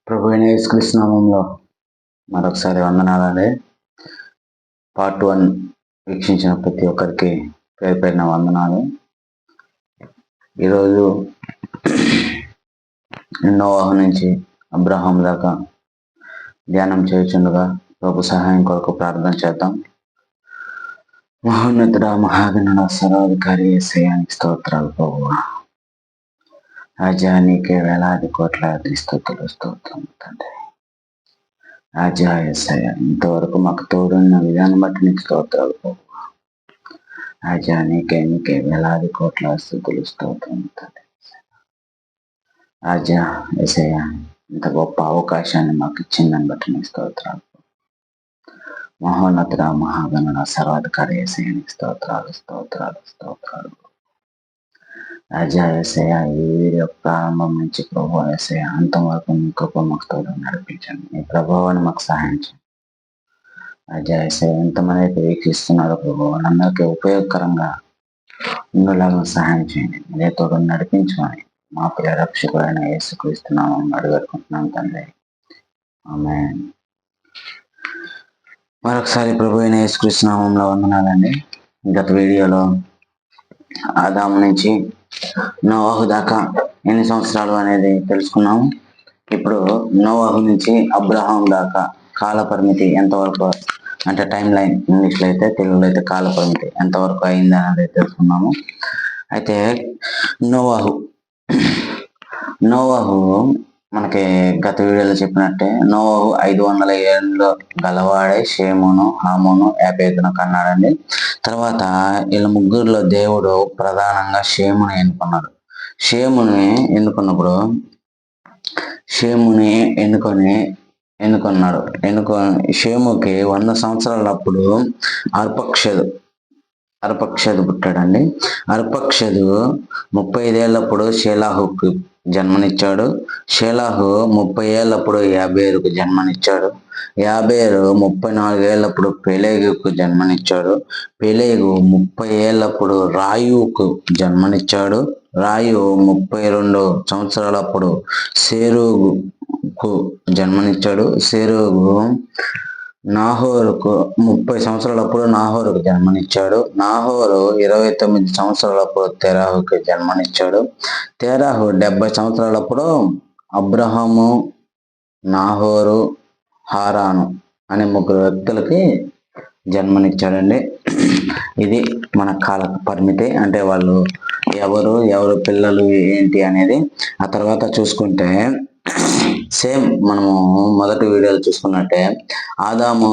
ప్రభు అయిన యేసుక్రీస్తు నామములో మరొకసారి వందనాలండి. పార్ట్ 1 వీక్షించిన ప్రతి ఒక్కరికి పేరు పేరిన వందనాలు. ఈరోజు నోవహు నుంచి అబ్రహాం దాకా ధ్యానం చేయుచుండగా ప్రభు సహాయం కొరకు ప్రార్థన చేద్దాం. మహోన్నతుడా, మహాగణుడ, సర్వాధికారి యేసయ్యానికి స్తోత్రాలు ప్రభువా. రాజా, నీకే వేలాది కోట్లాది స్తుతులు స్తోత్రం తండ్రి. రాజా యేసయ్య, ఇంతవరకు మాకు తోడున్న విధానం బట్టి నీకు స్తోత్రాలు ప్రభువా. రాజా, నీకే వేలాది కోట్ల స్తుతులు స్తోత్రం తండ్రి. రాజా యేసయ్య, ఇంత గొప్ప అవకాశాన్ని మాకు ఇచ్చిందని బట్టి నీకు స్తోత్రాలు. మహోన్నతుడ, మహాగణుడ, సర్వాధికారి యేసయ్యానికి స్తోత్రాలు స్తోత్రాలు స్తోత్రాలు. రాజా యేసయ్య, ఈ వీడియో ప్రారంభం నుంచి ప్రభు యేసయ్య అంతం వరకు మీ కృప మాకు తోడు నడిపించండి. మీ ప్రభావాన్ని మాకు సహాయం చేయండి. రాజా యేసయ్య, ఎంతమంది అయితే వీక్షిస్తున్నారో ప్రభు అందరికీ ఉపయోగకరంగా ఉండేలాగా సహాయం చేయండి. మీరే తోడు నడిపించమని మా ప్రియ రక్షకుడైన యేసుక్రీస్తు నామమున అడుగుకుంటున్నాం తండ్రి. ఆమేన్. మరొకసారి ప్రభు అయిన యేసుక్రీస్తు నామములో వందనాలండి. గత వీడియోలో ఆదాము నుంచి నోవహు దాకా ఎన్ని సంవత్సరాలు అనేది తెలుసుకున్నాము. ఇప్పుడు నోవహు నుంచి అబ్రహాం దాకా కాల పరిమితి ఎంతవరకు, అంటే టైం లైన్ ఇంగ్లీష్లో అయితే, తెలుగులో అయితే కాల పరిమితి ఎంతవరకు అయింది అనేది తెలుసుకున్నాము. అయితే నోవహు మనకి గత వీడియోలో చెప్పినట్టే నోవహు 500 ఏళ్ళు గలవాడే షేమును, హామును, యాపేతును కన్నాడండి. తర్వాత వీళ్ళ ముగ్గురులో దేవుడు ప్రధానంగా షేముని ఎన్నుకున్నాడు. షేముని ఎన్నుకొని షేముకి 100 సంవత్సరాలప్పుడు అర్పక్షదు పుట్టాడండి. అర్పక్షదు 35 ఏళ్ళప్పుడు షేలాహుకు జన్మనిచ్చాడు. షేలాహు 30 ఏళ్ళప్పుడు యాబేరుకు జన్మనిచ్చాడు. యాబేరు 34 ఏళ్ళప్పుడు పెలేగుకు జన్మనిచ్చాడు. పెలేగు 30 ఏళ్ళప్పుడు రాయుకు జన్మనిచ్చాడు. రాయు 32 సంవత్సరాలప్పుడు సెరూగుకు జన్మనిచ్చాడు. సెరూగు నాహోరుకు 30 సంవత్సరాలప్పుడు నాహోరుకు జన్మనిచ్చాడు. నాహోరు 29 సంవత్సరాలప్పుడు తెరాహుకి జన్మనిచ్చాడు. తెరాహు 70 సంవత్సరాలప్పుడు అబ్రహాము, నాహోరు, హారాను అనే 3 వ్యక్తులకి జన్మనిచ్చాడండి. ఇది మన కాల పరిమితి, అంటే వాళ్ళు ఎవరు పిల్లలు ఏంటి అనేది ఆ తర్వాత చూసుకుంటే, సేమ్ మనము మొదటి వీడియోలో చూసుకున్నట్టే ఆదాము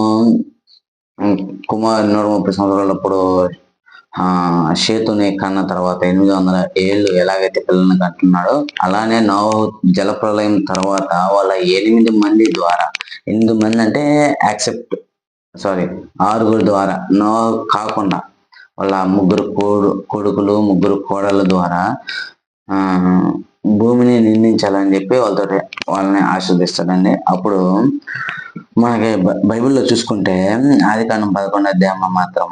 కుమార్ 130 సంవత్సరాలప్పుడు షేతుని కన్న తర్వాత 800 ఏళ్ళు ఎలాగైతే పిల్లల్ని కంటున్నాడో, అలానే నోవహు జలప్రలయం తర్వాత వాళ్ళ 8 మంది ద్వారా, 8 మంది అంటే 6 ద్వారా, నోవహు కాకుండా వాళ్ళ 3 కొడుకులు 3 కోడళ్ళ ద్వారా భూమిని నిర్మించాలని చెప్పి వాళ్ళని ఆశీర్దిస్తాడండి. అప్పుడు మనకి బైబిల్లో చూసుకుంటే ఆదికాండం 11వ అధ్యాయంలో మాత్రం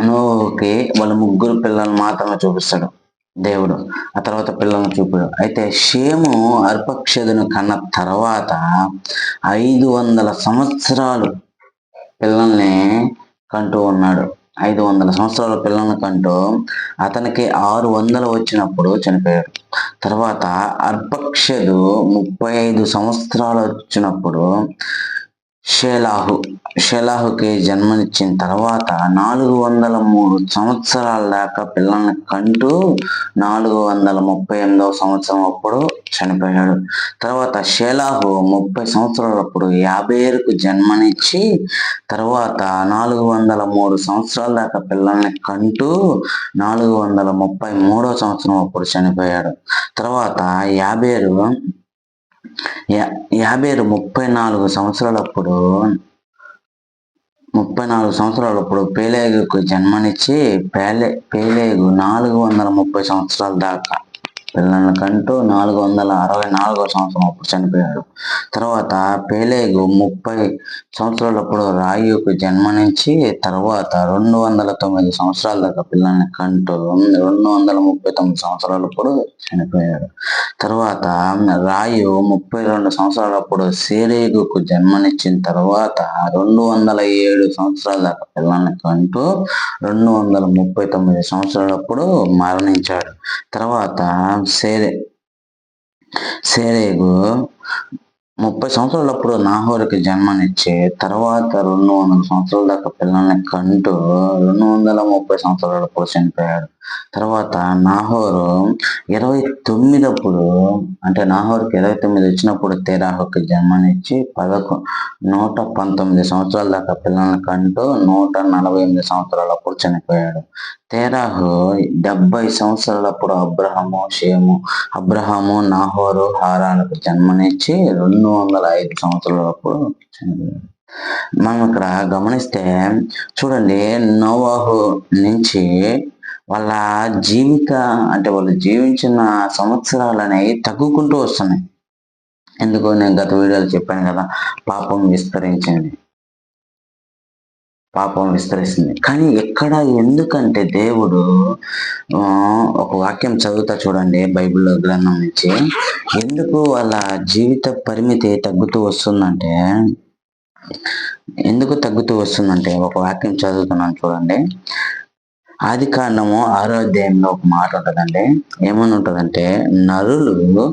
నోవహుకి వాళ్ళ 3 పిల్లలను మాత్రమే చూపిస్తాడు దేవుడు. ఆ తర్వాత పిల్లలను చూపాడు. అయితే షేము అర్పక్షదును కన్న తర్వాత 500 సంవత్సరాలు పిల్లల్ని కంటూ ఉన్నాడు. 500 సంవత్సరాల పిల్లల్ని కంటూ అతనికి 600 వచ్చినప్పుడు చనిపోయాడు. తర్వాత అర్పక్షదు 35 సంవత్సరాలు వచ్చినప్పుడు షేలాహుకి జన్మనిచ్చిన తర్వాత 403 సంవత్సరాల దాకా పిల్లల్ని కంటూ 438వ సంవత్సరం అప్పుడు చనిపోయాడు. తర్వాత షేలాహు 30 సంవత్సరాలప్పుడు యాబేరుకు జన్మనిచ్చి తర్వాత 403 సంవత్సరాల దాకా పిల్లల్ని కంటూ 433వ సంవత్సరం అప్పుడు చనిపోయాడు. తర్వాత యాబేరు 34 సంవత్సరాలప్పుడు పెలేగుకు జన్మనిచ్చి పెలేగు 430 సంవత్సరాల దాకా పిల్లల్ని కంటూ 464 సంవత్సరం అప్పుడు చనిపోయాడు. తర్వాత పేలేగు 30 సంవత్సరాలప్పుడు రాయుకు జన్మనిచ్చి తర్వాత 209 సంవత్సరాల దాకా పిల్లల్ని కంటూ 239 సంవత్సరాలప్పుడు చనిపోయాడు. తర్వాత రాయు 32 సంవత్సరాలప్పుడు సేరేగుకు జన్మనిచ్చిన తర్వాత 207 సంవత్సరాల దాకా పిల్లల్ని కంటూ 239 సంవత్సరాలప్పుడు మరణించాడు. తర్వాత సేరేగు 30 సంవత్సరాలప్పుడు నాహోరుకి జన్మనిచ్చి తర్వాత 200 సంవత్సరాల దాకా పిల్లల్ని కంటూ 230 సంవత్సరాలప్పుడు చనిపోయాడు. తర్వాత నాహోరు 29 అంటే నాహోరుకి 29 వచ్చినప్పుడు తెరాహుకి జన్మనిచ్చి 119 సంవత్సరాల దాకా పిల్లల్ని కంటూ 148 సంవత్సరాలప్పుడు చనిపోయాడు. తెరాహు 70 సంవత్సరాలప్పుడు అబ్రహాము నాహోరు హారానికి జన్మనిచ్చి 205 సంవత్సరాలప్పుడు చనిపోయాడు. మనం ఇక్కడ గమనిస్తే చూడండి, నోవాహు నుంచి వాళ్ళ వాళ్ళు జీవించిన సంవత్సరాలు అనేవి తగ్గుకుంటూ వస్తున్నాయి. ఎందుకు నేను గత వీడియోలో చెప్పాను కదా, పాపం విస్తరిస్తుంది. కానీ ఎక్కడ, ఎందుకంటే దేవుడు ఒక వాక్యం చదువుతా చూడండి బైబిల్ గ్రంథం నుంచి, ఎందుకు వాళ్ళ జీవిత పరిమితి తగ్గుతూ వస్తుందంటే ఒక వాక్యం చదువుతున్నాను చూడండి. ఆదికాండము 6వ అధ్యాయంలో ఒక మాట ఉంటుందండి. ఏమని ఉంటుందంటే, నరులు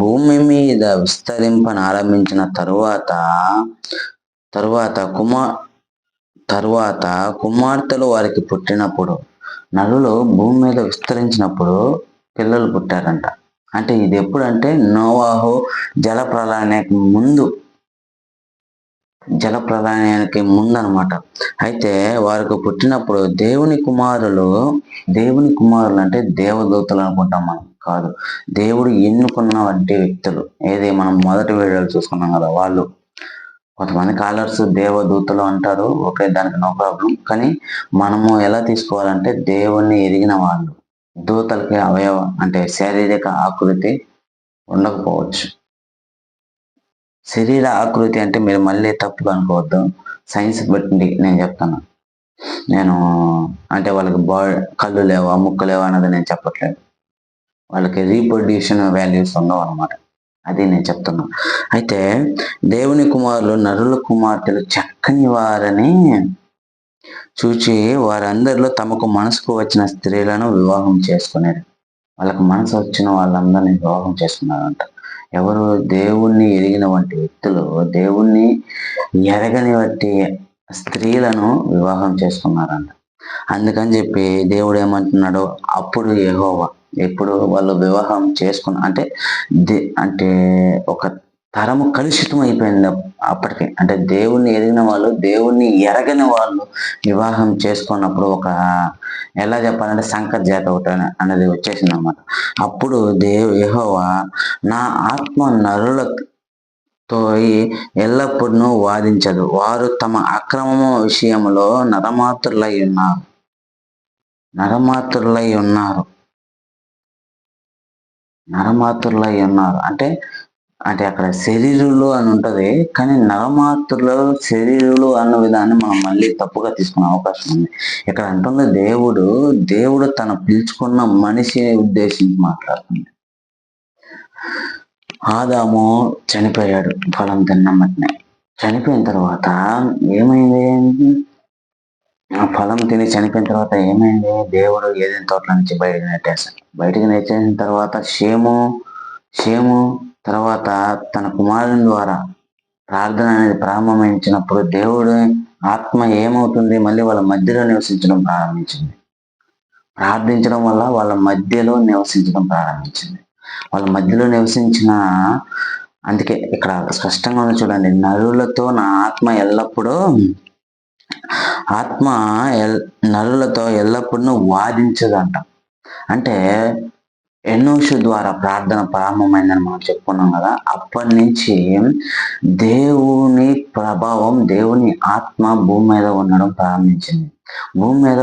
భూమి మీద విస్తరింపనారంభించిన తరువాత కుమార్తెలు వారికి పుట్టినప్పుడు, నరులు భూమి మీద విస్తరించినప్పుడు పిల్లలు పుట్టారంట. అంటే ఇది ఎప్పుడంటే నోవాహు జలప్రళయానికి ముందు అనమాట. అయితే వారికి పుట్టినప్పుడు దేవుని కుమారులు అంటే దేవదూతలు అనుకుంటాం మనం, కాదు. దేవుడు ఎన్నుకున్న వంటి వ్యక్తులు. ఏది మనం మొదటి వీడియోలు చూసుకున్నాం కదా, వాళ్ళు కొంతమంది కాలర్స్ దేవదూతలు అంటారు. ఓకే, దానికి నో ప్రాబ్లం. కానీ మనము ఎలా తీసుకోవాలంటే దేవుణ్ణి ఎరిగిన వాళ్ళు. దూతలకి అంటే శారీరక ఆకృతి ఉండకపోవచ్చు. శరీర ఆకృతి అంటే మీరు మళ్ళీ తప్పుగా అనుకోవద్దు, సైన్స్ బట్టి నేను చెప్తాను. నేను అంటే వాళ్ళకి కళ్ళు లేవా, ముక్కు లేవా అన్నది నేను చెప్పట్లేదు. వాళ్ళకి రీప్రొడ్యూషన్ వాల్యూస్ ఉండవు అనమాట, అది నేను చెప్తున్నా. అయితే దేవుని కుమారులు నరుల కుమార్తెలు చక్కని వారని చూచి వారందరిలో తమకు మనసుకు వచ్చిన స్త్రీలను వివాహం చేసుకునేది. వాళ్ళకు మనసు వచ్చిన వాళ్ళందరినీ వివాహం చేసుకున్నారంట. ఎవరు? దేవుణ్ణి ఎరిగిన వంటి వ్యక్తులు దేవుణ్ణి ఎరగని వంటి స్త్రీలను వివాహం చేసుకున్నారంట. అందుకని చెప్పి దేవుడు ఏమంటున్నాడు, అప్పుడు యెహోవా, ఎప్పుడు వాళ్ళు వివాహం అంటే ఒక తరము కలుషితం అయిపోయింది అప్పటికి. అంటే దేవుణ్ణి ఎరిగిన వాళ్ళు దేవుణ్ణి ఎరగని వాళ్ళు వివాహం చేసుకున్నప్పుడు ఎలా చెప్పాలంటే సంకర్ జాత ఒకటి అనేది వచ్చేసింది అనమాట. అప్పుడు యెహోవా, నా ఆత్మ నరులతో ఎల్లప్పుడూ వాదించదు, వారు తమ అక్రమము విషయంలో నరమాత్రులై ఉన్నారు. అంటే అక్కడ శరీరులు అని ఉంటది, కానీ నరమాత్రులు శరీరులు అన్న విధాన్ని మనం మళ్ళీ తప్పుగా తీసుకునే అవకాశం ఉంది. ఇక్కడ అంటుంది దేవుడు తను పిలుచుకున్న మనిషిని ఉద్దేశించి మాట్లాడుతుంది. ఆదాము చనిపోయాడు ఫలం తిన్నమ్మటినే. చనిపోయిన తర్వాత ఏమైంది? ఆ ఫలం తిని చనిపోయిన తర్వాత ఏమైంది? దేవుడు ఏదైనా తోటల నుంచి బయటికి నెట్టేసిన తర్వాత షేము తర్వాత తన కుమారుని ద్వారా ప్రార్థన అనేది ప్రారంభించినప్పుడు దేవుడు ఆత్మ ఏమవుతుంది? మళ్ళీ వాళ్ళ మధ్యలో నివసించడం ప్రారంభించింది. ప్రార్థించడం వల్ల వాళ్ళ మధ్యలో నివసించడం ప్రారంభించింది. వాళ్ళ మధ్యలో అందుకే ఇక్కడ స్పష్టంగా ఉంది చూడండి, నరులతో నా ఆత్మ నరులతో ఎల్లప్పుడూ వాదించదంట. అంటే ఎన్నోషు ద్వారా ప్రార్థన ప్రారంభమైందని మనం చెప్పుకున్నాం కదా. అప్పటి నుంచి దేవుని ప్రభావం, దేవుని ఆత్మ భూమి మీద భూమి మీద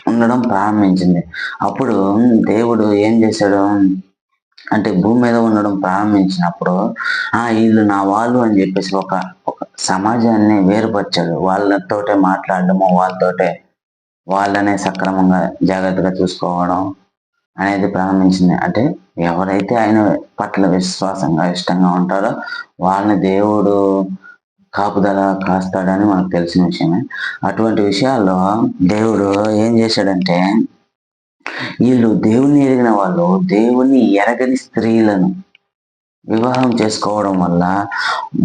ఉండడం ప్రారంభించింది. అప్పుడు దేవుడు ఏం చేశాడు అంటే, భూమి మీద ఉండడం ప్రారంభించినప్పుడు వీళ్ళు నా వాళ్ళు అని చెప్పేసి ఒక సమాజాన్ని వేరుపరిచాడు. వాళ్ళతోటే మాట్లాడడము, వాళ్ళనే సక్రమంగా జాగ్రత్తగా చూసుకోవడం అనేది ప్రారంభించింది. అంటే ఎవరైతే ఆయన పట్ల విశ్వాసంగా ఇష్టంగా ఉంటారో వాళ్ళని దేవుడు కాపుదల కాస్తాడని మనకు తెలిసిన విషయమే. అటువంటి విషయాల్లో దేవుడు ఏం చేశాడంటే, వీళ్ళు దేవుని ఎరిగిన వాళ్ళు దేవుని ఎరగని స్త్రీలను వివాహం చేసుకోవడం వల్ల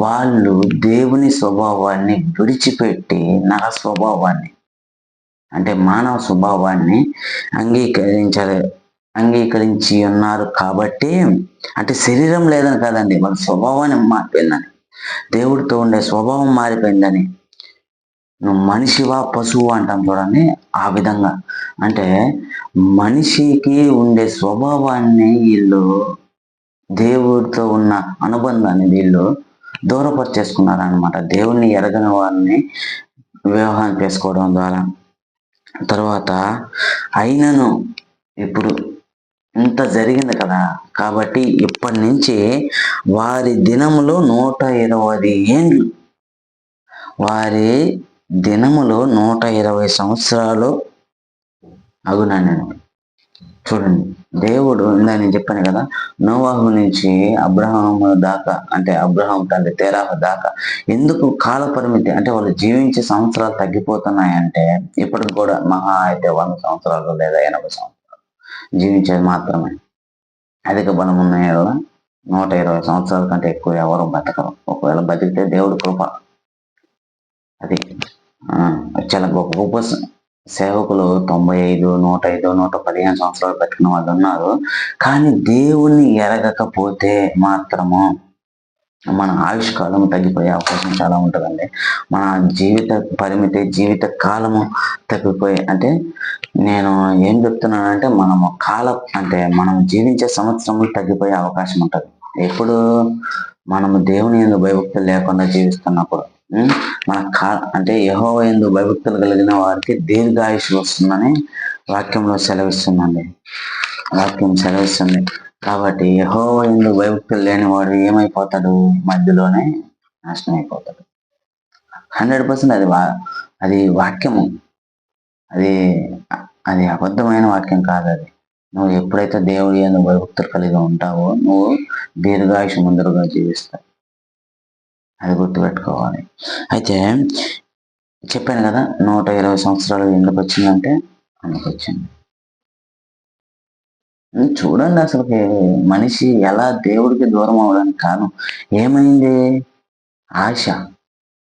వాళ్ళు దేవుని స్వభావాన్ని విడిచిపెట్టి నర స్వభావాన్ని, అంటే మానవ స్వభావాన్ని అంగీకరించి ఉన్నారు. కాబట్టి అంటే శరీరం లేదని కాదండి, వాళ్ళ స్వభావాన్ని మారిపోయిందని, దేవుడితో ఉండే స్వభావం మారిపోయిందని. నువ్వు మనిషివా పశువు అంటాం చూడండి, ఆ విధంగా. అంటే మనిషికి ఉండే స్వభావాన్ని వీళ్ళు, దేవుడితో ఉన్న అనుబంధాన్ని వీళ్ళు దూరపరిచేసుకున్నారు అనమాట, దేవుణ్ణి ఎరగని వారిని వివాహం చేసుకోవడం ద్వారా. తర్వాత అయినను ఇప్పుడు ఇంత జరిగింది కదా, కాబట్టి ఇప్పటి నుంచి వారి దినములు 120 ఏండ్లు, వారి దినములు 120 సంవత్సరాలు అగునని. చూడండి, దేవుడు ఇందా నేను చెప్పాను కదా, నోవాహు నుంచి అబ్రహాము దాకా, అంటే అబ్రహాం తండ్రి తెరాహు దాకా ఎందుకు కాల పరిమితి అంటే వాళ్ళు జీవించే సంవత్సరాలు తగ్గిపోతున్నాయంటే, ఇప్పటికి కూడా మహా అయితే 100 సంవత్సరాలు లేదా 80 సంవత్సరాలు జీవించేది మాత్రమే. అధిక బలం ఉన్న 120 సంవత్సరాల కంటే ఎక్కువ ఎవరు బతకరు. ఒకవేళ బతికితే దేవుడి కృప. అది చాలా గొప్ప గొప్ప సేవకులు 95, 105, 115 సంవత్సరాలు బతికిన వాళ్ళు ఉన్నారు. కానీ దేవుణ్ణి ఎరగకపోతే మాత్రము మన ఆయుష్కాలం తగ్గిపోయే అవకాశం చాలా ఉంటుందండి. మన జీవిత పరిమితి, జీవిత కాలము తగ్గిపోయి, అంటే నేను ఏం చెప్తున్నానంటే, మనం జీవించే సంవత్సరములు తగ్గిపోయే అవకాశం ఉంటుంది. ఎప్పుడు మనము దేవుని యందు భయభక్తులు లేకుండా జీవిస్తున్నప్పుడు. అంటే యెహోవా యందు భయభక్తులు కలిగిన వారికి దీర్ఘాయుష్ వస్తుందని వాక్యం సెలవిస్తుంది. కాబట్టి యెహోవా యందు భయభక్తులు లేని వాడు ఏమైపోతాడు? మధ్యలోనే నాశనం అయిపోతాడు. 100% అది వాక్యము, అది అబద్ధమైన వాక్యం కాదు. అది నువ్వు ఎప్పుడైతే దేవుడి యందు భయభక్తులు కలిగి ఉంటావో నువ్వు దీర్ఘాయుష ముందరుగా జీవిస్తావు. అది గుర్తుపెట్టుకోవాలి. అయితే చెప్పాను కదా, 120 సంవత్సరాలు ఎందుకు వచ్చిందంటే అందుకు వచ్చింది. చూడండి, అసలుకి మనిషి ఎలా దేవుడికి దూరం అవడానికి కారణం ఏమైంది? ఆశ,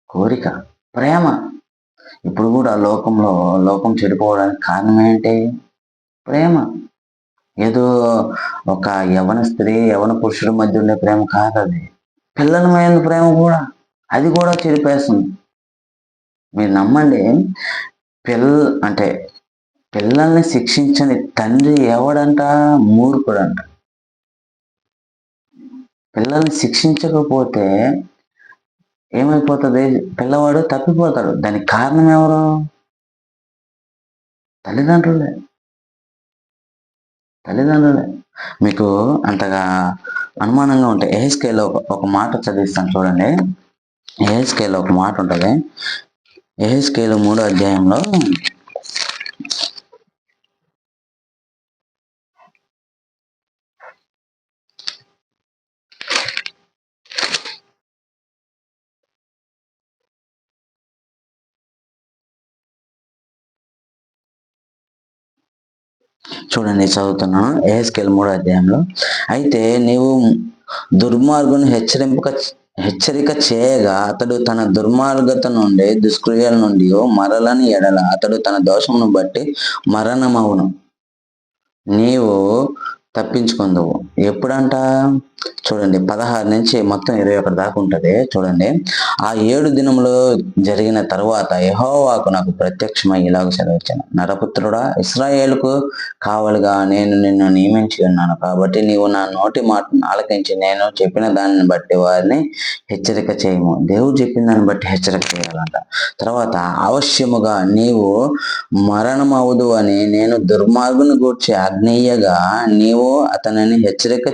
కోరిక, ప్రేమ. ఇప్పుడు కూడా లోకం చెడిపోవడానికి కారణం ఏంటి? ప్రేమ. ఏదో ఒక యవన స్త్రీ యవన పురుషుడి మధ్య ఉండే ప్రేమ కాదు అది. పిల్లలమైన ప్రేమ కూడా, అది కూడా చెడిపేస్తుంది. మీరు నమ్మండి, పిల్లల్ని శిక్షించని తండ్రి ఎవడంట? మూర్ఖుడంట. పిల్లల్ని శిక్షించకపోతే ఏమైపోతుంది? పిల్లవాడు తప్పిపోతాడు. దానికి కారణం ఎవరు? తల్లిదండ్రులే. మీకు అంతగా అనుమానంగా ఉంటే యెహెజ్కేలు ఒక మాట చదివిస్తాను చూడండి. యెహెజ్కేలు ఒక మాట ఉంటుంది. యెహెజ్కేలు 3వ అధ్యాయంలో చూడండి, చదువుతున్నాను. యెహెజ్కేలు 3వ అధ్యాయంలో, అయితే నీవు దుర్మార్గుని హెచ్చరిక చేయగా అతడు తన దుర్మార్గత నుండి, దుష్క్రియల నుండి మరలని ఎడల అతడు తన దోషమును బట్టి మరణమవును. నీవు తప్పించుకుందువు. ఎప్పుడంట? చూడండి 16 నుంచి మొత్తం 21 దాకా ఉంటుంది. చూడండి. ఆ 7 దినములు జరిగిన తరువాత యెహోవాకు నాకు ప్రత్యక్షమై ఇలాగ సెలవిచ్చాను. నరపుత్రుడా, ఇశ్రాయేలుకు కావలిగా నేను నిన్ను నియమించి ఉన్నాను. కాబట్టి నీవు నా నోటి మాటను ఆలకించి నేను చెప్పిన దానిని బట్టి వారిని హెచ్చరిక చేయము. దేవుడు చెప్పిన దాన్ని బట్టి హెచ్చరిక చేయాలంట. తర్వాత అవశ్యముగా నీవు మరణమవుదు అని నేను దుర్మార్గుని గూర్చి ఆజ్ఞేయగా నీవు అతనిని హెచ్చరిక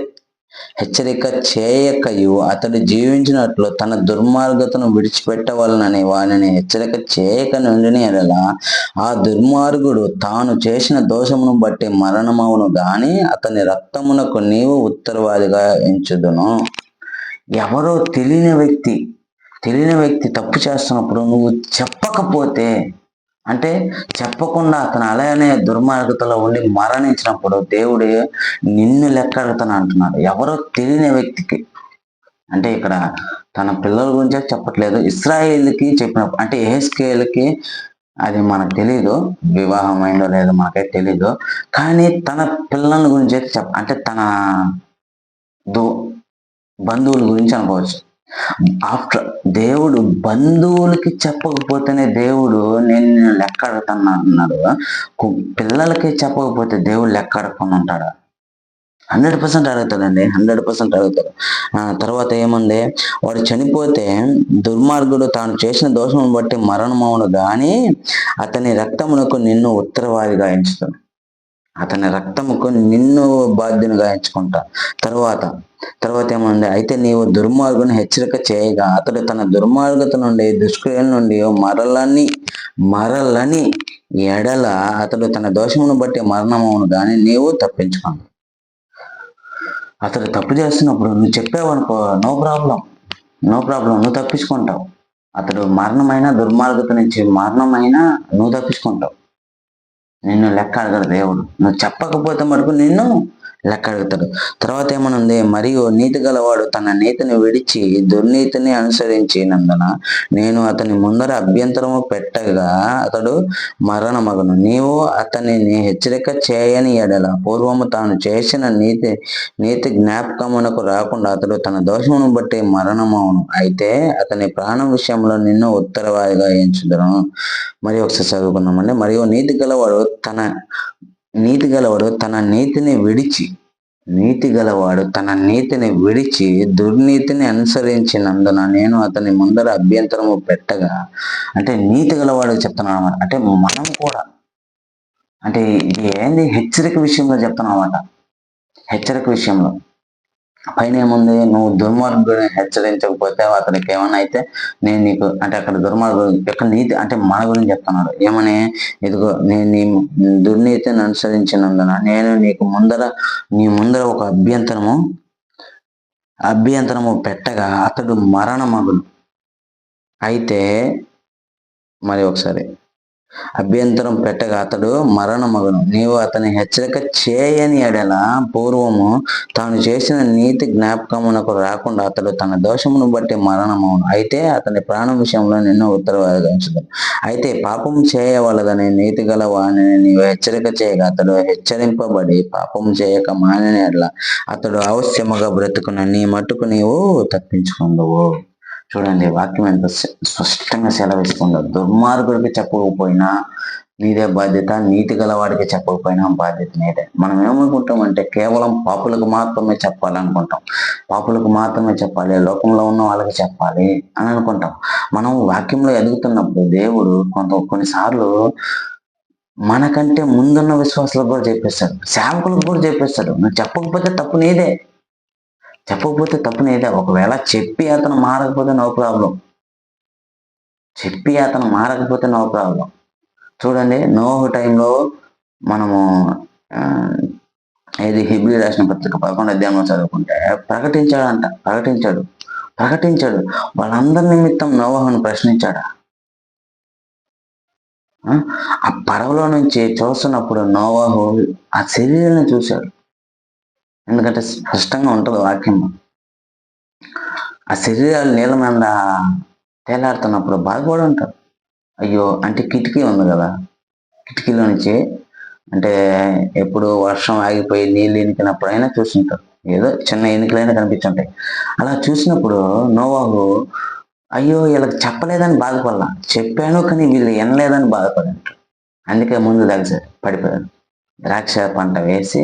చేయకయు అతడు జీవించినట్లు తన దుర్మార్గతను విడిచిపెట్టవలనని వానిని హెచ్చరిక చేయక నుండిని ఎడల ఆ దుర్మార్గుడు తాను చేసిన దోషమును బట్టి మరణమవును గాని అతని రక్తమునకు నీవు ఉత్తరవాదిగా ఎంచుదును. ఎవరో తెలియని వ్యక్తి తప్పు చేస్తున్నప్పుడు నువ్వు చెప్పకపోతే, అంటే చెప్పకుండా అతను అలానే దుర్మార్గతలో ఉండి మరణించినప్పుడు దేవుడు నిన్ను లెక్కడుగుతాను అంటున్నాడు. ఎవరో తెలియని వ్యక్తికి, అంటే ఇక్కడ తన పిల్లల గురించే చెప్పట్లేదు, ఇశ్రాయేలుకి చెప్పినప్పుడు, అంటే యెహెజ్కేలుకి అది మనకు తెలీదు, వివాహం అయిందో లేదో మనకైతే తెలీదు. కానీ తన పిల్లల గురించి అయితే అంటే తన బంధువుల గురించి అనుకోవచ్చు. ఆఫ్టర్ దేవుడు బంధువులకి చెప్పకపోతేనే దేవుడు నేను లెక్క అడుగుతాను అన్నాడు. పిల్లలకి చెప్పకపోతే దేవుడు లెక్క అడగకుండా ఉంటాడా? 100% అడుగుతాడండి, 100% అడుగుతాడు. తర్వాత ఏముంది? వాడు చనిపోతే దుర్మార్గుడు తాను చేసిన దోషం బట్టి మరణమవును గాని అతని రక్తమునకు నిన్ను ఉత్తరవాదిగా ఎంచుతాడు. అతని రక్తముకు నిన్ను బాధ్యునిగా ఎంచుకుంటా. తర్వాత ఏముంది? అయితే నీవు దుర్మార్గుని హెచ్చరిక చేయగా అతడు తన దుర్మార్గత నుండి దుష్క్రియల నుండి మరలని ఎడల అతడు తన దోషమును బట్టి మరణమవును గాని నీవు తప్పించుకోను. అతడు తప్పు చేస్తున్నప్పుడు నువ్వు చెప్పావనుకో, నో ప్రాబ్లం, నువ్వు తప్పించుకుంటావు. అతడు మరణమైన దుర్మార్గత నుంచి మరణమైనా నువ్వు తప్పించుకుంటావు. నిన్ను లెక్క అడగడు దేవుడు. నువ్వు చెప్పకపోతే మటుకు నిన్ను లెక్క అడుగుతాడు. తర్వాత ఏమనుంది? మరియు నీతి గలవాడు తన నీతిని విడిచి దుర్నీతిని అనుసరించినందున నేను అతని ముందర అభ్యంతరము పెట్టగా అతడు మరణమగును. నీవు అతనిని హెచ్చరిక చేయని ఎడల పూర్వము తాను చేసిన నీతి జ్ఞాపకమునకు రాకుండా అతడు తన దోషమును బట్టి మరణమవును. అయితే అతని ప్రాణం విషయంలో నిన్ను ఉత్తరవాదిగా ఎంచుదును. మరి ఒకసారి చదువుకున్నామండి. మరియు నీతి గలవాడు తన నీతిని విడిచి దుర్నీతిని అనుసరించినందున నేను అతని ముందర అభ్యంతరము పెట్టగా, అంటే నీతి గలవాడు చెప్తున్నాను అన్నమాట. అంటే మనం కూడా, అంటే ఇది ఏంది? హెచ్చరిక విషయంలో చెప్తున్నాం అన్నమాట. హెచ్చరిక విషయంలో పైన ఏముంది? నువ్వు దుర్మార్గుడిని హెచ్చరించకపోతే అతనికి ఏమన్నా అయితే నేను నీకు, అంటే అక్కడ దుర్మార్గుడు యొక్క నీతి, అంటే మన గురించి చెప్తున్నాడు. ఏమని? ఇదిగో నేను నీ దుర్నీతిని అనుసరించినందున నేను నీ ముందర ఒక అభ్యంతరము పెట్టగా అతడు మరణమగును. అయితే మరి ఒకసారి, అభ్యంతరం పెట్టగా అతడు మరణమగును. నీవు అతని హెచ్చరిక చేయని ఎడల పూర్వము తాను చేసిన నీతి జ్ఞాపకమునకు రాకుండా అతడు తన దోషమును బట్టి మరణమవును. అయితే అతని ప్రాణం విషయంలో నిన్ను ఉత్తరవాదిగా ఎంచుతాడు. అయితే పాపం చేయవలదని నీతి గల వానిని నీవు హెచ్చరిక చేయగా అతడు హెచ్చరింపబడి పాపం చేయక మానిన ఎడల అతడు అవశ్యముగా బ్రతుకును. నీ మట్టుకు నీవు తప్పించుకుందువు. చూడండి, వాక్యం ఎంత స్పష్టంగా సెలవిస్తుందో. దుర్మార్గుడికి చెప్పకపోయినా నీదే బాధ్యత, నీతి గలవాడికి చెప్పకపోయినా బాధ్యత నీదే. మనం ఏమనుకుంటామంటే కేవలం పాపులకు మాత్రమే చెప్పాలనుకుంటాం, పాపులకు మాత్రమే చెప్పాలి, లోకంలో ఉన్న వాళ్ళకి చెప్పాలి అని అనుకుంటాం. మనం వాక్యంలో ఎదుగుతున్నప్పుడు దేవుడు కొన్నిసార్లు మనకంటే ముందున్న విశ్వాసాలకు కూడా చెప్పేస్తాడు, సేవకులకు కూడా చెప్పేస్తాడు. నువ్వు చెప్పకపోతే తప్పు నీదే, ఒకవేళ చెప్పి అతను మారకపోతే నో ప్రాబ్లం. చూడండి, నోహు టైంలో మనము ఏది హెబ్రీ రాసిన పత్రిక 11వ అధ్యాయంలో చదువుకుంటే ప్రకటించాడు. వాళ్ళందరి నిమిత్తం నోవహును ప్రశ్నించాడా? ఆ పడవలో నుంచి చూస్తున్నప్పుడు నోవహు ఆ శరీరాన్ని చూశాడు. ఎందుకంటే స్పష్టంగా ఉంటుంది వాక్యం. ఆ శరీరాలు నీళ్ళ మీద తేలాడుతున్నప్పుడు బాధపడి ఉంటారు. అయ్యో, అంటే కిటికీ ఉంది కదా, కిటికీలో నుంచి అంటే ఎప్పుడు వర్షం ఆగిపోయి నీళ్ళు ఇనికినప్పుడైనా చూస్తుంటారు. ఏదో చిన్న ఎన్నికలైనా కనిపించుంటాయి. అలా చూసినప్పుడు నోవాహు అయ్యో వీళ్ళకి చెప్పలేదని బాధపడలా, చెప్పాను కానీ వీళ్ళు వినలేదని బాధపడాను. అందుకే ముందు తెలిసి పడిపోయాడు. ద్రాక్ష పంట వేసి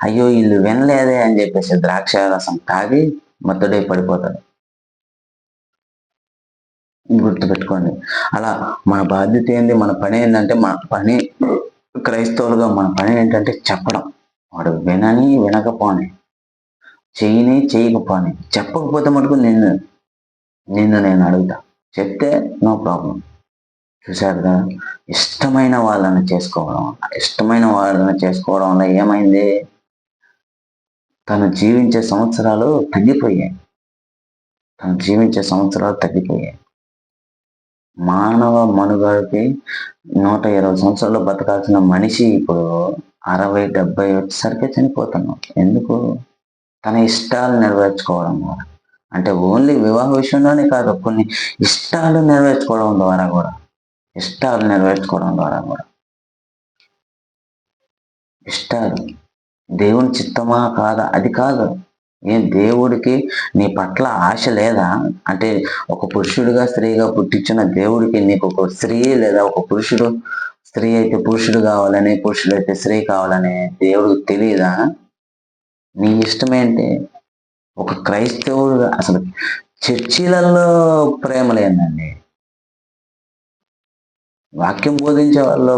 అయ్యో వీళ్ళు వినలేదే అని చెప్పేసి ద్రాక్ష రసం తాగి మత్తుడై పడిపోతాడు. గుర్తుపెట్టుకోండి. అలా మన బాధ్యత ఏంది, మన పని ఏంటంటే, మన పని క్రైస్తవులుగా మన పని ఏంటంటే చెప్పడం. వాడు వినని వినకపోని, చేయని చేయకపోని, చెప్పకపోతే మటుకు నిన్ను నేను అడుగుతా, చెప్తే నో ప్రాబ్లం. చూసారుగా, ఇష్టమైన వాళ్ళని చేసుకోవడం వల్ల ఏమైంది, తను జీవించే సంవత్సరాలు తగ్గిపోయాయి. మానవ మనుగడకి 120 సంవత్సరాలు బతకాల్సిన మనిషి ఇప్పుడు 60-70 వచ్చేసరికి చనిపోతున్నాం. ఎందుకు? తన ఇష్టాలు నెరవేర్చుకోవడం ద్వారా. అంటే ఓన్లీ వివాహ విషయంలోనే కాదు, కొన్ని ఇష్టాలు నెరవేర్చుకోవడం ద్వారా కూడా ఇష్టాలు దేవుని చిత్తమా కాదా అది కాదు. దేవుడికి నీ పట్ల ఆశ లేదా? అంటే ఒక పురుషుడిగా స్త్రీగా పుట్టించిన దేవుడికి నీకు ఒక స్త్రీ లేదా ఒక పురుషుడు, స్త్రీ అయితే పురుషుడు కావాలని, పురుషుడు అయితే స్త్రీ కావాలని దేవుడికి తెలియదా? నీ ఇష్టమేంటి? ఒక క్రైస్తవుడుగా అసలు చర్చిలలో ప్రేమ లేదండి, వాక్యం బోధించే వాళ్ళు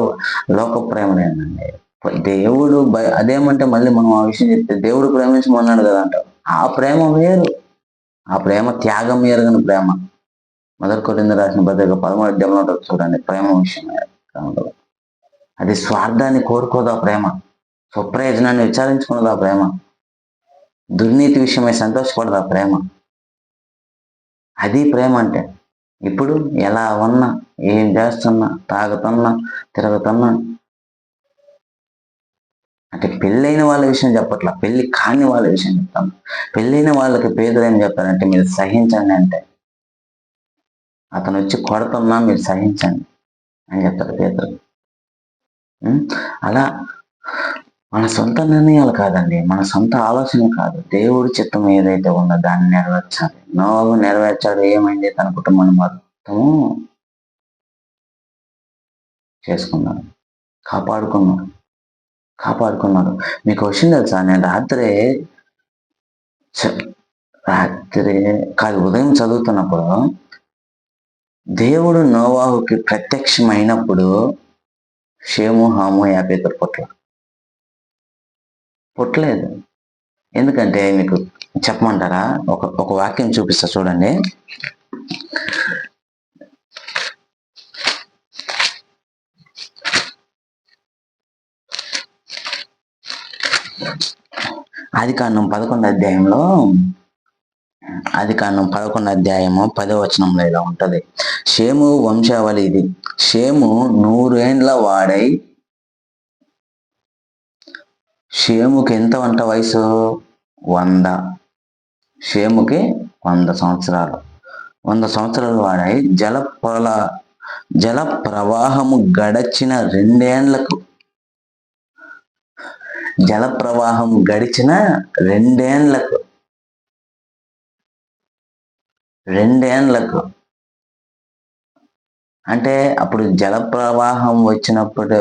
లోక ప్రేమ లేదండి. దేవుడు అదేమంటే మళ్ళీ మనం ఆ విషయం చెప్తే దేవుడు ప్రేమించమన్నాడు కదా అంటాం. ఆ ప్రేమ వేరు, ఆ ప్రేమ త్యాగం ఎరగని ప్రేమ. 1 కొరింథీయులకు రాసిన పత్రిక 13వ అధ్యాయంలో ఉంటుంది చూడండి, ప్రేమ విషయం. అది స్వార్థాన్ని కోరుకోదు ఆ ప్రేమ, స్వప్రయోజనాన్ని విచారించుకున్నది ఆ ప్రేమ, దుర్నీతి విషయమై సంతోషపడదు ఆ ప్రేమ. అది ప్రేమ అంటే. ఇప్పుడు ఎలా ఉన్నా, ఏం చేస్తున్నా, తాగుతున్నా, తిరుగుతున్నా, అంటే పెళ్ళైన వాళ్ళ విషయం చెప్పట్లా, పెళ్లి కాని వాళ్ళ విషయం చెప్తాను. పెళ్ళైన వాళ్ళకి పేదలు ఏం చెప్తారంటే, మీరు సహించండి అంటే, అతను వచ్చి కొడుతున్నా మీరు సహించండి అని చెప్తారు పేదలు. అలా మన సొంత నిర్ణయాలు కాదండి, మన సొంత ఆలోచన కాదు, దేవుడి చిత్తం ఏదైతే ఉందో దాన్ని నెరవేర్చాలి. నోవాహు నెరవేర్చాడు. ఏమైంది? తన కుటుంబాన్ని మొత్తం చేసుకున్నాడు, కాపాడుకున్నాడు. మీకు విషయం తెలుసా, నేను రాత్రి కాదు ఉదయం చదువుతున్నప్పుడు దేవుడు నోవాహుకి ప్రత్యక్షమైనప్పుడు షేము, హాము, యాపెతు పుట్టలేదు. ఎందుకంటే మీకు చెప్పమంటారా? ఒక వాక్యం చూపిస్తా చూడండి. ఆదికాండం 11వ అధ్యాయంలో, ఆదికాండం 11వ అధ్యాయము 10వ వచనంలో ఇలా ఉంటది. షేము వంశావళి ఇది. షేము 100 ఏండ్ల వాడై, షేముకి ఎంత వంట వయసు? 100. షేముకి 100 సంవత్సరాలు. 100 సంవత్సరాలు వాడై జల ప్రవాహము గడిచిన 2 ఏండ్లకు, జల ప్రవాహం గడిచిన 2 ఏండ్లకు అంటే అప్పుడు జల ప్రవాహం వచ్చినప్పుడు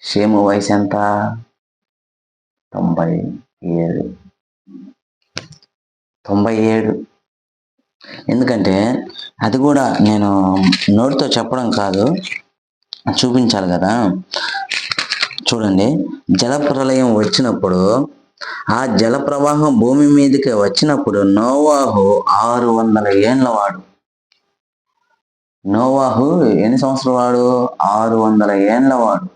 షేము వయసు ఎంత? 97. ఎందుకంటే అది కూడా నేను నోటితో చెప్పడం కాదు, చూపించాలి కదా. చూడండి, జల ప్రళయం వచ్చినప్పుడు, ఆ జల ప్రవాహం భూమి మీదకి వచ్చినప్పుడు నోవాహు 600 ఏండ్ల వాడు. నోవాహు ఎన్ని సంవత్సరాల వాడు? 600 ఏండ్ల వాడు.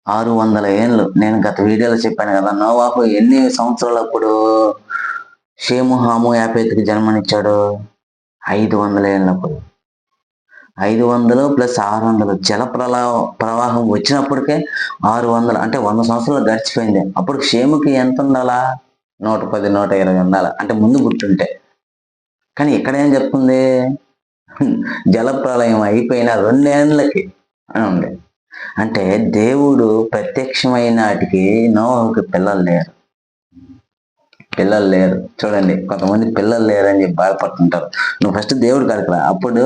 600 ఏండ్లు. నేను గత వీడియోలో చెప్పాను కదా, నోవాహు ఎన్ని సంవత్సరాలప్పుడు షేము, హాము, యాపెతుకి జన్మనిచ్చాడు? 500 ఏళ్ళప్పుడు. 500 + 600 జల ప్రవాహం వచ్చినప్పటికే 600, అంటే 100 సంవత్సరాలు గడిచిపోయింది. అప్పుడు షేముకి ఎంత ఉండాలా? 110, 120 ఉండాలి, అంటే ముందు పుట్టుంటే. కానీ ఇక్కడ ఏం చెప్తుంది? జల ప్రళయం అయిపోయిన 2 ఏండ్లకి అని ఉంది. అంటే దేవుడు ప్రత్యక్షమైన నాటికి నోవాహుకి పిల్లలు లేరు. చూడండి, కొంతమంది పిల్లలు లేరని చెప్పి బాధపడుతుంటారు. నువ్వు ఫస్ట్ దేవుడి కాడికి రా, అప్పుడు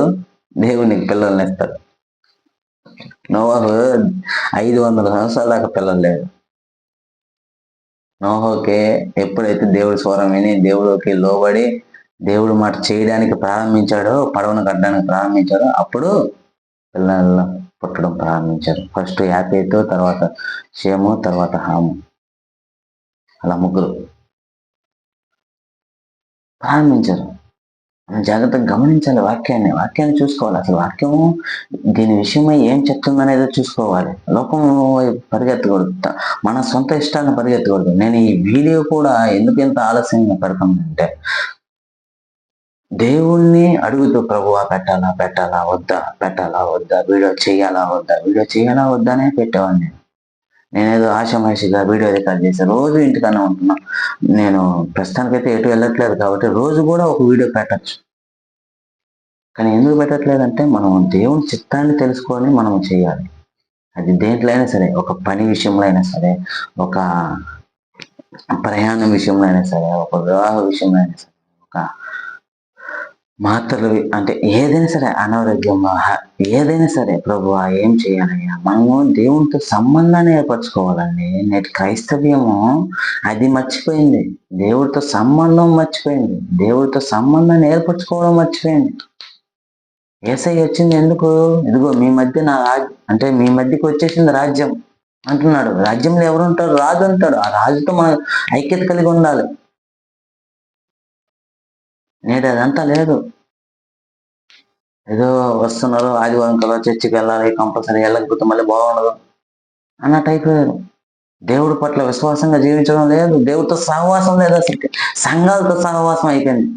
దేవుడు నీకు పిల్లల్ని ఇస్తాడు. నోవాహు 500 సంవత్సరాల దాకా పిల్లలు లేరు. నోవాహుకి ఎప్పుడైతే దేవుడి స్వరం విని దేవుడికి లోబడి దేవుడు మాట చేయడానికి ప్రారంభించాడో, పడవను కట్టడానికి ప్రారంభించాడో, అప్పుడు పిల్లలు పుట్టడం ప్రారంభించారు. ఫస్ట్ యాపేతు, తర్వాత షేము, తర్వాత హాము, అలా ముగ్గురు ప్రారంభించారు. మనం జాగ్రత్తగా గమనించాలి వాక్యాన్ని చూసుకోవాలి. అసలు వాక్యము దీని విషయమై ఏం చెప్తుందనేది చూసుకోవాలి. లోకం పరిగెత్తకూడదు, మన సొంత ఇష్టాన్ని పరిగెత్తకూడదు. నేను ఈ వీడియో కూడా ఎందుకు ఎంత ఆలస్యంగా పెడతానంటే, దేవుణ్ణి అడుగుతూ ప్రభువా పెట్టాలా వద్దా, వీడియో చేయాలా వద్దా అనే పెట్టేవాడిని. నేనేదో ఆషామాషిగా వీడియో రికార్డ్ చేసి రోజు ఇంటికన్నా ఉంటున్నా. నేను ప్రస్తుతానికైతే ఎటు వెళ్ళట్లేదు కాబట్టి రోజు కూడా ఒక వీడియో పెట్టచ్చు. కానీ ఎందుకు పెట్టట్లేదంటే, మనం దేవుని చిత్తాన్ని తెలుసుకొని మనం చేయాలి. అది దేంట్లో అయినా సరే, ఒక పని విషయంలో అయినా సరే, ఒక ప్రయాణం విషయంలో అయినా సరే, ఒక వివాహ విషయంలో అయినా సరే, ఒక మాత్రలు అంటే ఏదైనా సరే, అనారోగ్యం ఏదైనా సరే, ప్రభువా ఏం చేయాలయ్యా, మనము దేవునితో సంబంధాన్ని ఏర్పరచుకోవాలండి. నేటి క్రైస్తవ్యము అది మర్చిపోయింది. దేవుడితో సంబంధం మర్చిపోయింది. దేవుడితో సంబంధాన్ని ఏర్పరచుకోవడం మర్చిపోయింది. యేసయ్య వచ్చింది ఎందుకు? ఇదిగో మీ మధ్య అంటే మీ మధ్యకి వచ్చేసింది రాజ్యం అంటున్నాడు. రాజ్యంలో ఎవరు ఉంటారు? రాజు ఉంటాడు. ఆ రాజుతో మనం ఐక్యత కలిగి ఉండాలి. నేడు అదంతా లేదు. ఏదో వస్తున్నారు, ఆదివారం కదా చర్చికి వెళ్ళాలి, కంపల్సరీ వెళ్ళకపోతే మళ్ళీ బాగుండదు అన్నట్టు అయిపోయారు. దేవుడి పట్ల విశ్వాసంగా జీవించడం లేదు. దేవుడితో సహవాసం లేదు. అసలు సంఘాలతో సహవాసం అయిపోయింది.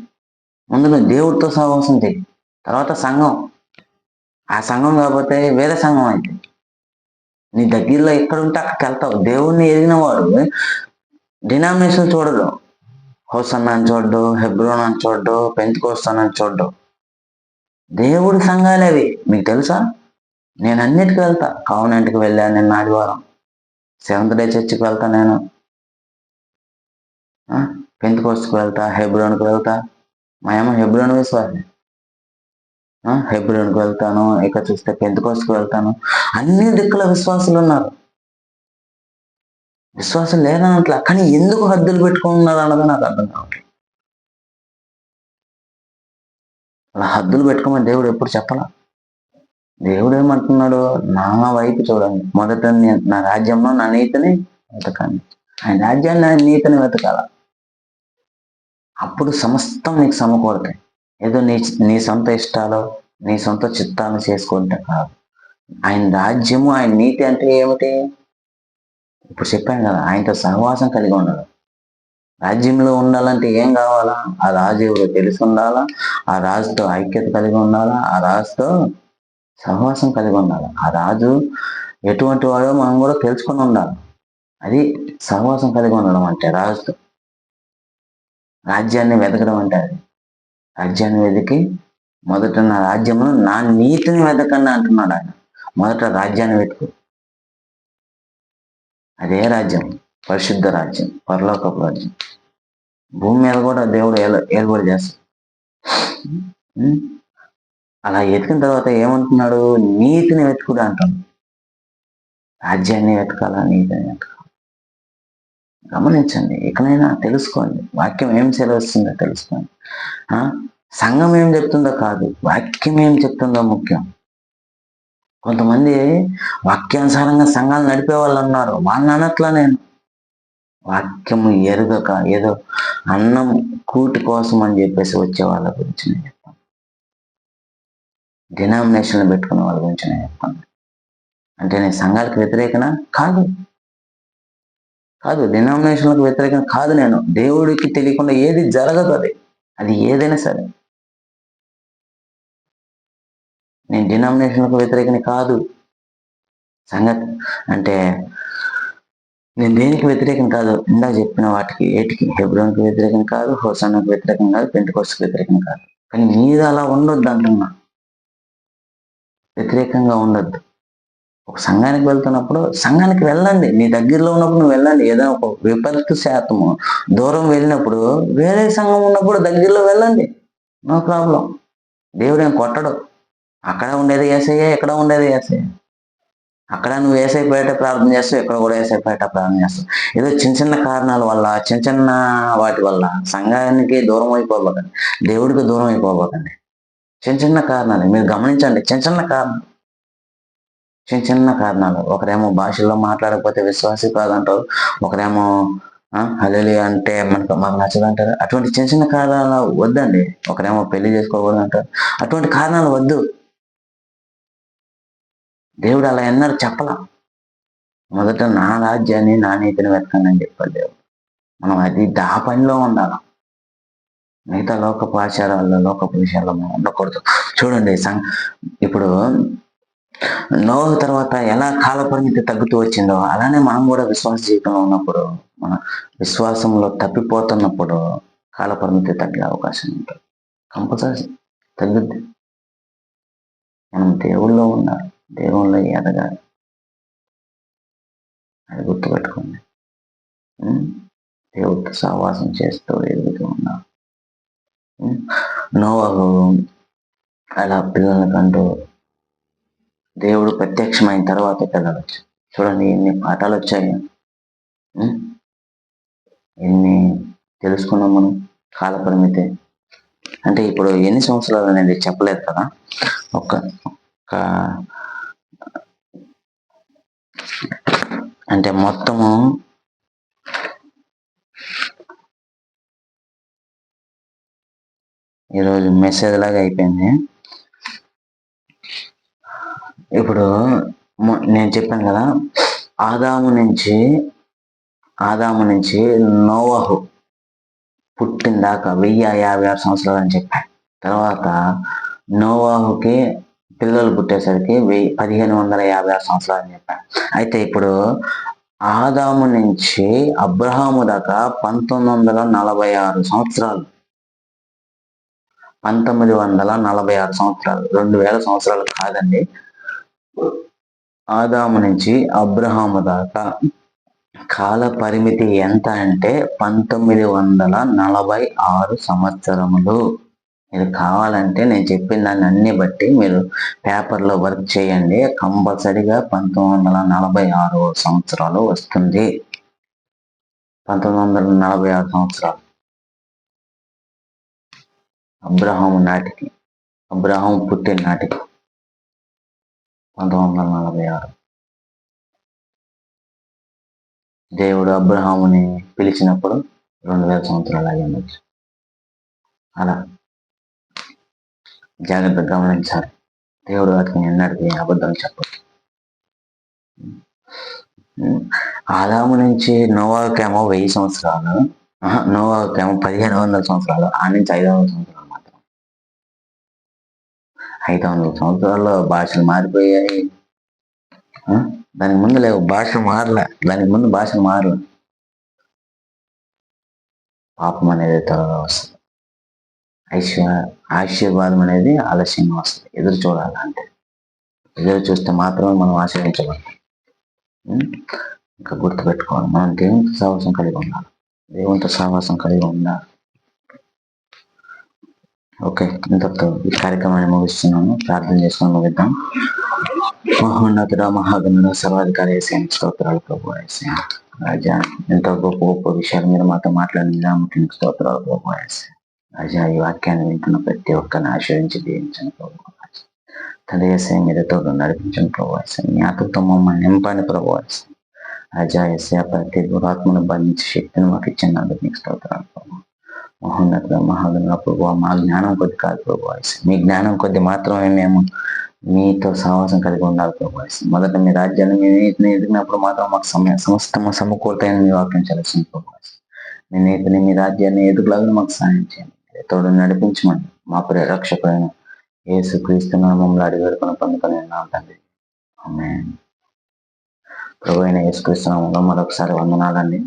ముందు నువ్వు దేవుడితో సహవాసం చేయి, తర్వాత సంఘం. ఆ సంఘం కాకపోతే వేరే సంఘం అయితే నీ దగ్గరలో ఎక్కడ ఉంటే అక్కడికి వెళ్తావు. దేవుణ్ణి ఎరిగిన వాడు డినామినేషన్ చూడడు. హోసన్నా అని చూడ్డు, హెబ్రోన్ అని చూడ్డు, పెంతెకోస్తు అని చూడ్డు. దేవుడి సంఘాలు అవి. మీకు తెలుసా? నేను అన్నిటికీ వెళ్తా. కావనెంట్కి వెళ్ళాను నిన్న ఆదివారం. సెవెంత్ డే చర్చికి వెళ్తా. నేను పెంతెకోస్తుకు వెళ్తా, హెబ్రోన్కి వెళ్తా. మా అమ్మ హెబ్రోన్ విశ్వాసి. హెబ్రోన్కి వెళ్తాను, ఇక చూస్తే పెంతెకోస్తుకు వెళ్తాను. అన్ని దిక్కుల విశ్వాసులు ఉన్నారు. విశ్వాసం లేదనట్లా, కానీ ఎందుకు హద్దులు పెట్టుకుంటున్నారు అన్నది నాకు అర్థం కావట్లేదు. అలా హద్దులు పెట్టుకోమని దేవుడు ఎప్పుడు చెప్పలా. దేవుడు ఏమంటున్నాడు? నా వైపు చూడండి, మొదట నా రాజ్యంలో నా నీతిని వెతకండి. ఆయన రాజ్యాన్ని, ఆయన నీతిని వెతకాల. అప్పుడు సమస్తం నీకు సమకూడతాయి. ఏదో నీ సొంత ఇష్టాలు, నీ సొంత చిత్తాలు చేసుకుంటే కాదు. ఆయన రాజ్యము, ఆయన నీతి అంటే ఏమిటి? ఇప్పుడు చెప్పాను కదా, ఆయనతో సహవాసం కలిగి ఉండాలి. రాజ్యంలో ఉండాలంటే ఏం కావాలా? ఆ రాజు ఎవరో తెలిసి ఉండాలా, ఆ రాజుతో ఐక్యత కలిగి ఉండాలా, ఆ రాజుతో సహవాసం కలిగి ఉండాలి. ఆ రాజు ఎటువంటి వాడో మనం కూడా తెలుసుకొని ఉండాలి. అది సహవాసం కలిగి ఉండడం అంటే. రాజుతో రాజ్యాన్ని వెతకడం అంటే అది. రాజ్యాన్ని వెతికి మొదట నా రాజ్యంలో నా నీతిని వెతకండి అంటున్నాడు ఆయన. మొదట రాజ్యాన్ని వెతుకు. అదే రాజ్యం, పరిశుద్ధ రాజ్యం, పరలోకపు రాజ్యం. భూమి మీద కూడా దేవుడు ఏర్పాటు చేస్తాడు. అలా వెతికిన తర్వాత ఏమంటున్నాడు? నీతిని వెతుకుడు అంటాడు. రాజ్యాన్ని వెతకాలా, నీతిని వెతకాలి. గమనించండి, ఇకనైనా తెలుసుకోండి. వాక్యం ఏం సెలవిస్తుందో తెలుసుకోండి. సంఘం ఏం చెప్తుందో కాదు, వాక్యం ఏం చెప్తుందో ముఖ్యం. కొంతమంది వాక్యానుసారంగా సంఘాలు నడిపే వాళ్ళు ఉన్నారు. వాళ్ళని అనట్లా నేను. వాక్యము ఎరుగక ఏదో అన్నం కూటి కోసం అని చెప్పేసి వచ్చే వాళ్ళ గురించి నేను చెప్తాను. డినామినేషన్లు పెట్టుకునే వాళ్ళ గురించి నేను చెప్తాను. అంటే నేను సంఘాలకు వ్యతిరేకనా? కాదు, డినామినేషన్లకు వ్యతిరేకం కాదు. నేను దేవుడికి తెలియకుండా ఏది జరగదు. అది ఏదైనా సరే. నేను డినామినేషన్లకు వ్యతిరేకని కాదు. సంగతి అంటే నేను దేనికి వ్యతిరేకం కాదు. ఇందాక చెప్పిన వాటికి ఏటికి, హెబ్రోన్కి వ్యతిరేకం కాదు, హోసన్నాకు వ్యతిరేకం కాదు, పెంతెకోస్తుకు వ్యతిరేకం కాదు. కానీ మీరు అలా ఉండొద్దు అంటున్నా. వ్యతిరేకంగా ఉండొద్దు. ఒక సంఘానికి వెళ్తున్నప్పుడు సంఘానికి వెళ్ళండి, నీ దగ్గరలో ఉన్నప్పుడు నువ్వు వెళ్ళండి. ఏదైనా ఒక విపత్తు శాతము దూరం వెళ్ళినప్పుడు వేరే సంఘం ఉన్నప్పుడు దగ్గరలో వెళ్ళండి, నో ప్రాబ్లం. దేవుడు ఏం కొట్టడు. అక్కడ ఉండేది యేసయ్యే, ఇక్కడ ఉండేది యేసయ్యే. అక్కడ నువ్వు ఏసైపోయేట ప్రార్థన చేస్తావు, ఇక్కడ కూడా ఏసైపోయేట ప్రార్థన చేస్తావు. ఏదో చిన్న చిన్న కారణాల వల్ల, చిన్న చిన్న వాటి వల్ల సంఘానికి దూరం అయిపోబోకండి, దేవుడికి దూరం అయిపోబోకండి. చిన్న చిన్న కారణాలు మీరు గమనించండి, చిన్న చిన్న కారణాలు, చిన్న చిన్న కారణాలు. ఒకరేమో భాషల్లో మాట్లాడకపోతే విశ్వాసి కాదంటారు, ఒకరేమో హల్లెలూయా అంటే మాకు నచ్చదంటారు. అటువంటి చిన్న చిన్న కారణాలు వద్దండి. ఒకరేమో పెళ్లి చేసుకోకూడదు అంటారు. అటువంటి కారణాలు వద్దు. దేవుడు అలా ఎన్నడూ చెప్పలా. మొదట నా రాజ్యాన్ని, నా నీతిని వెతకండి అని చెప్పాడు దేవుడు. మనం అది ఆ పనిలో ఉండాలి. మిగతా లోకపు ఆచారాల్లో, లోకపు విషయాల్లో మనం ఉండకూడదు. చూడండి, ఇప్పుడు నోహు తర్వాత ఎలా కాల పరిమితి తగ్గుతూ వచ్చిందో, అలానే మనం కూడా విశ్వాస జీవితంలో ఉన్నప్పుడు, మన విశ్వాసంలో తప్పిపోతున్నప్పుడు కాల పరిమితి తగ్గే అవకాశం ఉంటుంది. కంపల్సరీ తగ్గుద్ది. మనం దేవుళ్ళో ఉండాలి, దేవుళ్ళో ఎదగాలి. అది గుర్తుపెట్టుకోండి. దేవుడితో సహవాసం చేస్తూ ఎదుగుతూ ఉన్నారు. నోవహు అలా పిల్లలకంటూ దేవుడు ప్రత్యక్షమైన తర్వాత పిల్లలు వచ్చాయి. చూడండి ఎన్ని పాఠాలు వచ్చాయి, ఎన్ని తెలుసుకున్నాం మనం. కాల పరిమితి అంటే ఇప్పుడు ఎన్ని సంవత్సరాలు అనేది చెప్పలేదు కదా. అంటే మొత్తము ఈరోజు మెసేజ్ లాగా అయిపోయింది. ఇప్పుడు నేను చెప్పాను కదా, ఆదాము నుంచి నోవహు పుట్టిన దాకా 1056 సంవత్సరాలు అని చెప్పాను. తర్వాత నోవహుకి పిల్లలు పుట్టేసరికి 1556 సంవత్సరాలు అని చెప్పాను. అయితే ఇప్పుడు ఆదాము నుంచి అబ్రహాము దాకా 1946 సంవత్సరాలు. 1946 సంవత్సరాలు, 2000 సంవత్సరాలు కాదండి. ఆదాము నుంచి అబ్రహాము దాకా కాల పరిమితి ఎంత అంటే 1946 సంవత్సరములు. మీరు కావాలంటే నేను చెప్పిన దాన్ని అన్ని బట్టి మీరు పేపర్లో వర్క్ చేయండి, కంపల్సరిగా 1946 సంవత్సరాలు వస్తుంది. 1946 సంవత్సరాలు అబ్రహాము నాటికి, అబ్రహాము పుట్టిన నాటికి 1946. దేవుడు అబ్రహాముని పిలిచినప్పుడు 2000 సంవత్సరాలు అయి ఉండొచ్చు. అలా జాగ్రత్తగా గమనించాలి. దేవుడు వాటిని ఎన్నటికీ అబద్ధం చెప్పదు. ఆదాము నుంచి నోవాకేమో 1000 సంవత్సరాలు, నోవాకేమో 1500 సంవత్సరాలు, ఆ నుంచి 500 సంవత్సరాలు మాత్రం. 500 సంవత్సరాల్లో భాషలు మారిపోయాయి. దానికి ముందు లేవు, భాషలు మారలే. పాపం అనేది త్వరగా వస్తుంది, ఆశీర్వాదం అనేది ఆలస్యంగా వస్తుంది. ఎదురు చూడాలి. అంటే ఎదురు చూస్తే మాత్రమే మనం ఆశ్రయించబడతాం. ఇంకా గుర్తుపెట్టుకోవాలి, మనం దేవునితో సహవాసం కలిగి ఉండాలి. ఓకే, ఇంతతో ఈ కార్యక్రమాన్ని ముగిస్తున్నాను. ప్రార్థన చేసుకొని ముగిద్దాం. మహోన్నతుడ, మహాగణుడ, సర్వాధికారి యేసయ్య, స్తోత్రాలు ప్రభు. యేసయ్య రాజా, ఎంతో గొప్ప గొప్ప విషయాలు మీరు మాతో మాట్లాడిన స్తోత్రాలు ప్రభు. యేసయ్య రాజా, ఈ వాక్యాన్ని వింటున్న ప్రతి ఒక్కరిని ఆశ్రయించి దీవించండి ప్రభు. తండ్రి యేసయ్య, మీరుతో నడిపించండి ప్రభు. యేసయ్య మీ ఆత్మతో మమ్మల్ని నింపండి ప్రభు. యేసయ్య రాజా, యేసయ్య ప్రతి దురాత్మను బంధించి శక్తిని మాకు ఇచ్చినందుకు మీకు స్తోత్రాలు ప్రభు. మహోన్నతుడ, మహాగణుడ ప్రభు, మా జ్ఞానం కొద్ది కాదు ప్రభు. యేసయ్య మీ జ్ఞానం కొద్ది మాత్రమే మేము మీతో సహవాసం కలిగి ఉండాలి ప్రభు. మొదట మీ రాజ్యాన్ని మీ నీతిని ఎదిగినప్పుడు మాత్రం మాకు సమస్తము సమకూర్తాయని మీ వాక్యం చదివింది ప్రభు. మీ నీతిని, మీ రాజ్యాన్ని ఎదుగులాగా మాకు సాయం చేయండి, తోడు నడిపించమని మా రక్షకుడైన యేసుక్రీస్తు నామములో అడిగి వేడుకొని పొందుకొని ఉన్నాం తండ్రి. ఆమేన్. ప్రభు అయిన యేసుక్రీస్తు నామములో మరొకసారి వందనాలండి.